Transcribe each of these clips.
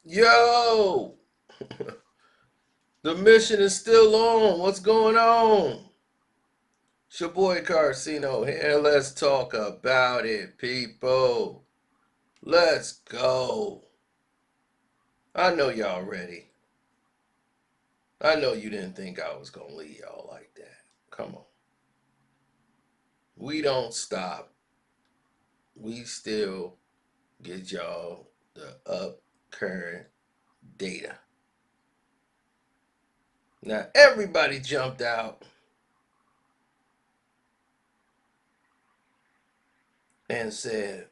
Yo, the mission is still on. What's going on? It's your boy Carcino here. Let's talk about it, people. Let's go. I know y'all ready. I know you didn't think I was going to leave y'all like that. Come on. We don't stop. We still get y'all the up current data. Now, everybody jumped out and said,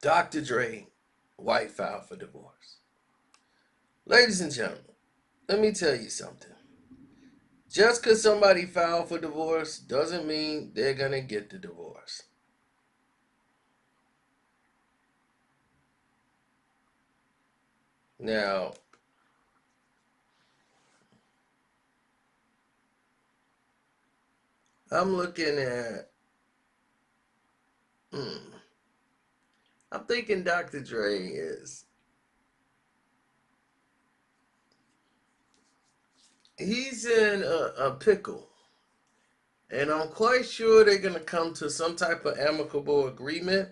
Dr. Dre, white filed for divorce. Ladies and gentlemen, let me tell you something. Just because somebody filed for divorce doesn't mean they're going to get the divorce. Now, I'm looking at, hmm, I'm thinking Dr. Dre he's in a pickle. And I'm quite sure they're going to come to some type of amicable agreement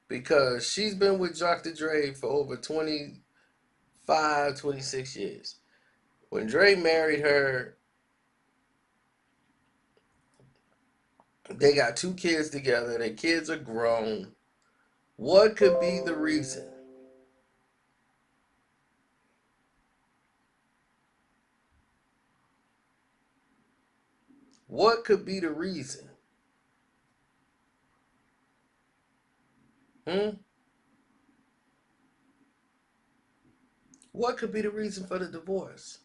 because she's been with Dr. Dre for over 25, 26 years. When Dre married her, they got two kids together. Their kids are grown. What could be the reason? What could be the reason? Hmm? What could be the reason for the divorce?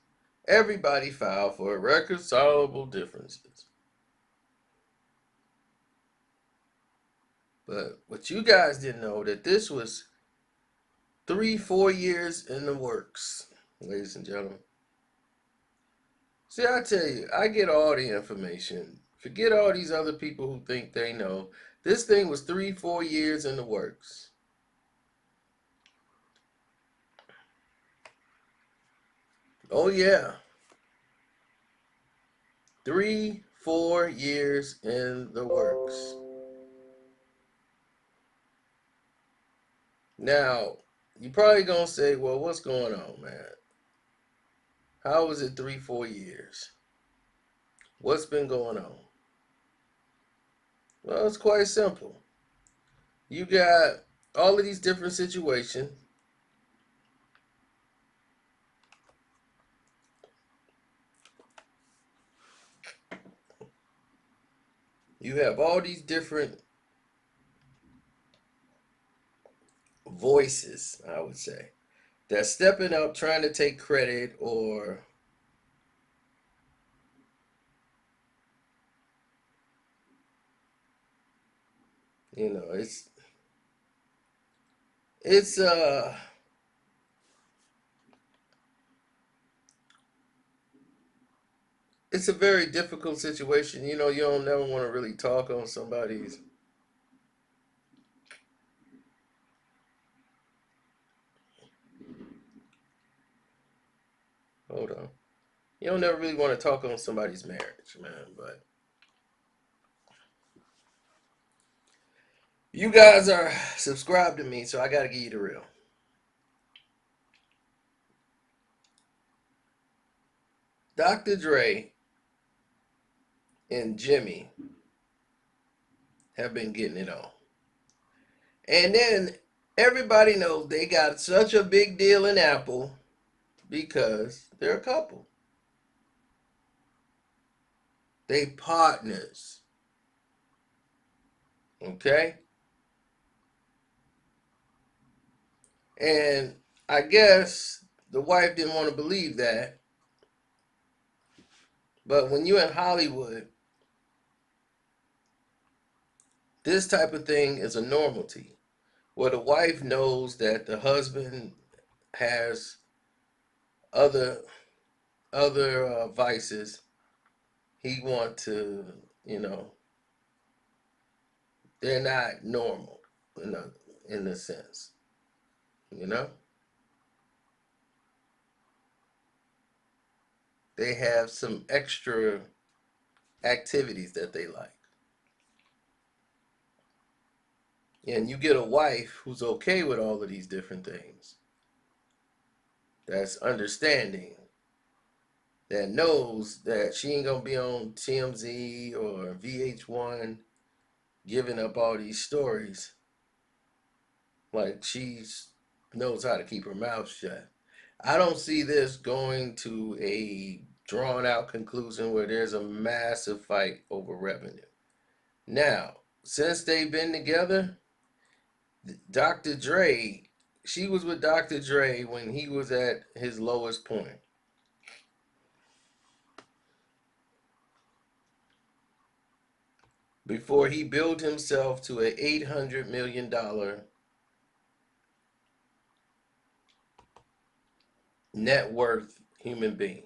Everybody filed for irreconcilable differences. But what you guys didn't know that this was 3, 4 years in the works, ladies and gentlemen. See, I tell you, I get all the information. Forget all these other people who think they know. This thing was 3, 4 years in the works. Oh yeah, 3, 4 years in the works. Now, you probably gonna say, well, what's going on, man? How was it 3, 4 years? What's been going on? Well, it's quite simple. You got all of these different situations. You have all these different voices, I would say, that's stepping up trying to take credit or it's it's a very difficult situation. You don't never want to really talk on somebody's. Hold on. You don't never really want to talk on somebody's marriage, man. But you guys are subscribed to me, so I got to give you the real. Dr. Dre and Jimmy have been getting it on. And then everybody knows they got such a big deal in Apple because they're a couple. They partners. Okay? And I guess the wife didn't want to believe that. But when you're in Hollywood, this type of thing is a normalty. Where the wife knows that the husband has other vices. He want to, you know, They're not normal in a sense, you know? They have some extra activities that they like. And you get a wife who's okay with all of these different things, that's understanding, that knows that she ain't gonna be on TMZ or VH1 giving up all these stories. Like she knows how to keep her mouth shut. I don't see this going to a drawn out conclusion where there's a massive fight over revenue. Now, since they've been together, Dr. Dre, she was with Dr. Dre when he was at his lowest point. Before he built himself to an $800 million net worth human being.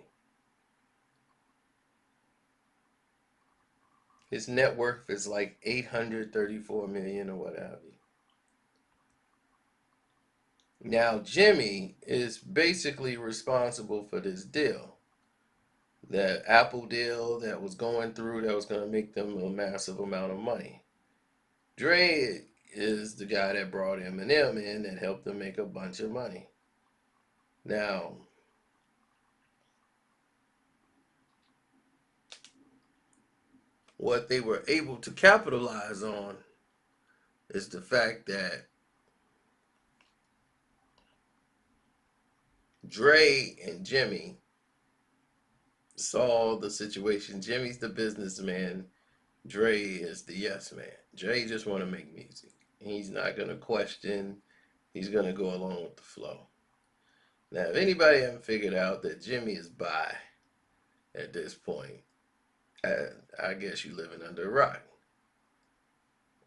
His net worth is like 834 million or whatever. Now Jimmy is basically responsible for this deal. That Apple deal that was going through that was going to make them a massive amount of money. Dre is the guy that brought Eminem in that helped them make a bunch of money. Now, what they were able to capitalize on is the fact that Dre and Jimmy saw the situation. Jimmy's the businessman. Dre is the yes man. Dre just want to make music. He's not gonna question. He's gonna go along with the flow. Now, if anybody haven't figured out that Jimmy is bi at this point, I guess you living under a rock.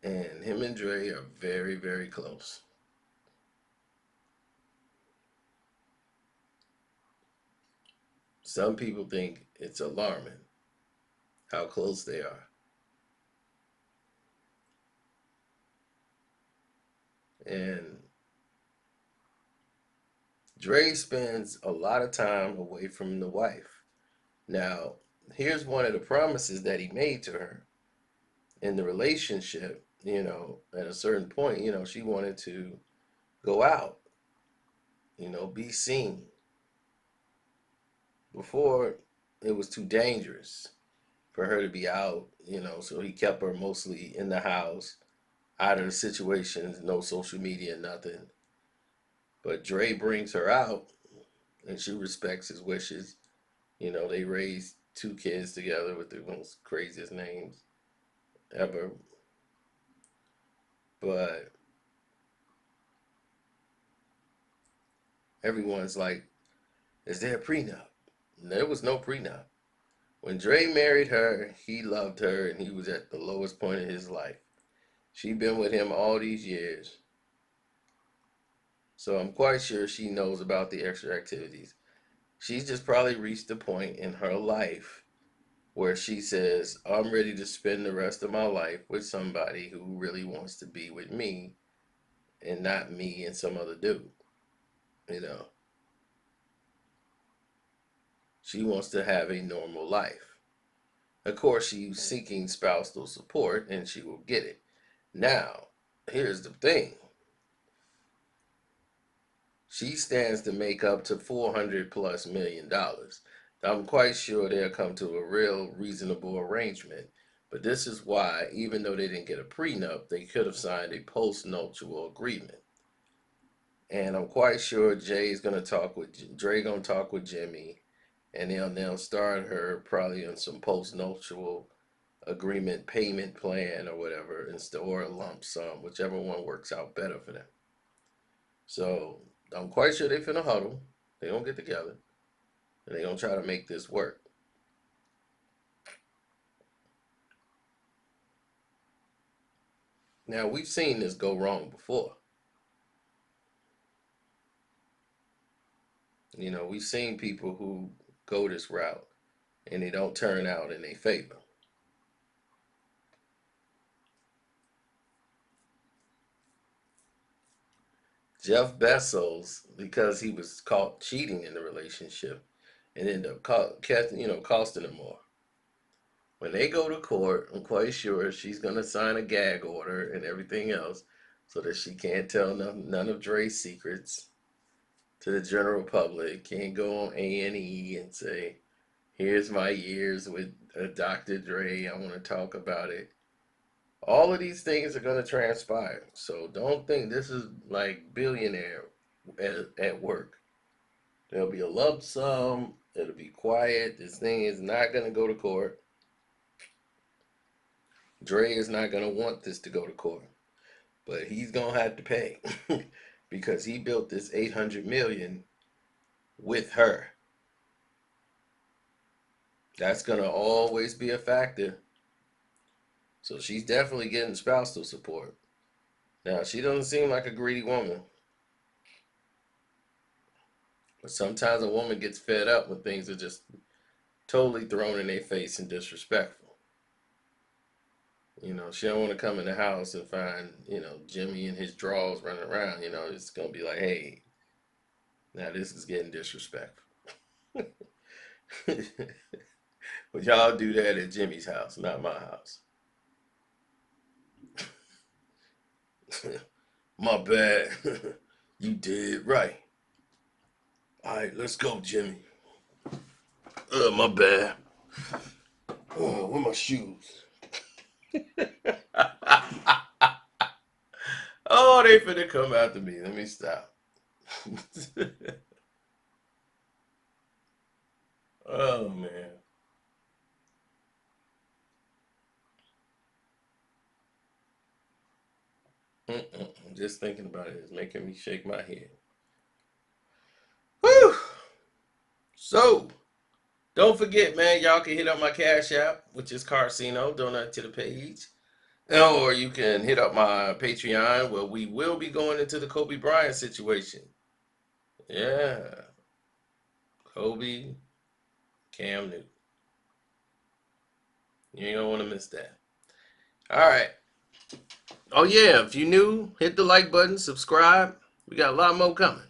And him and Dre are very, very close. Some people think it's alarming how close they are. And Dre spends a lot of time away from the wife. Now, here's one of the promises that he made to her in the relationship. At a certain point, she wanted to go out, be seen. Before, it was too dangerous for her to be out, so he kept her mostly in the house, out of the situations, no social media, nothing. But Dre brings her out, and she respects his wishes. They raised two kids together with the most craziest names ever. But everyone's like, is there a prenup? And there was no prenup. When Dre married her, he loved her and he was at the lowest point of his life. She'd been with him all these years. So I'm quite sure she knows about the extra activities. She's just probably reached a point in her life where she says, I'm ready to spend the rest of my life with somebody who really wants to be with me and not me and some other dude. You know, she wants to have a normal life. Of course, she's seeking spousal support and she will get it. Now, here's the thing, she stands to make up to 400 plus $1 million. I'm quite sure they'll come to a real reasonable arrangement. But this is why, even though they didn't get a prenup, they could have signed a post-nuptial agreement. And I'm quite sure Dre gonna talk with Jimmy, and they'll start her probably on some post-nuptial agreement payment plan or whatever, or a lump sum, whichever one works out better for them. So I'm quite sure they finna huddle. They gonna get together and they gonna try to make this work. Now we've seen this go wrong before. We've seen people who go this route and they don't turn out in their favor. Jeff Bezos, because he was caught cheating in the relationship, and ended up costing him more. When they go to court, I'm quite sure she's gonna sign a gag order and everything else, so that she can't tell none of Dre's secrets to the general public. Can't go on A&E and say, "Here's my years with Dr. Dre. I want to talk about it." All of these things are going to transpire. So don't think this is like billionaire at work. There'll be a lump sum. It'll be quiet. This thing is not going to go to court. Dre is not going to want this to go to court, but he's going to have to pay because he built this 800 million with her. That's going to always be a factor. So she's definitely getting spousal support. Now, she doesn't seem like a greedy woman. But sometimes a woman gets fed up when things are just totally thrown in their face and disrespectful. She don't want to come in the house and find, Jimmy and his drawers running around. It's going to be like, hey, now this is getting disrespectful. But y'all do that at Jimmy's house, not my house. My bad. You did right. All right, let's go, Jimmy. My bad. Oh, where my shoes? Oh, they finna come after me. Let me stop. Oh, man. Just thinking about it is making me shake my head. Whew. So, don't forget, man, y'all can hit up my Cash App, which is Carcino, donate to the page. Or you can hit up my Patreon, where we will be going into the Kobe Bryant situation. Yeah. Kobe, Cam Newton. You ain't gonna want to miss that. All right. Oh, yeah. If you're new, hit the like button, subscribe. We got a lot more coming.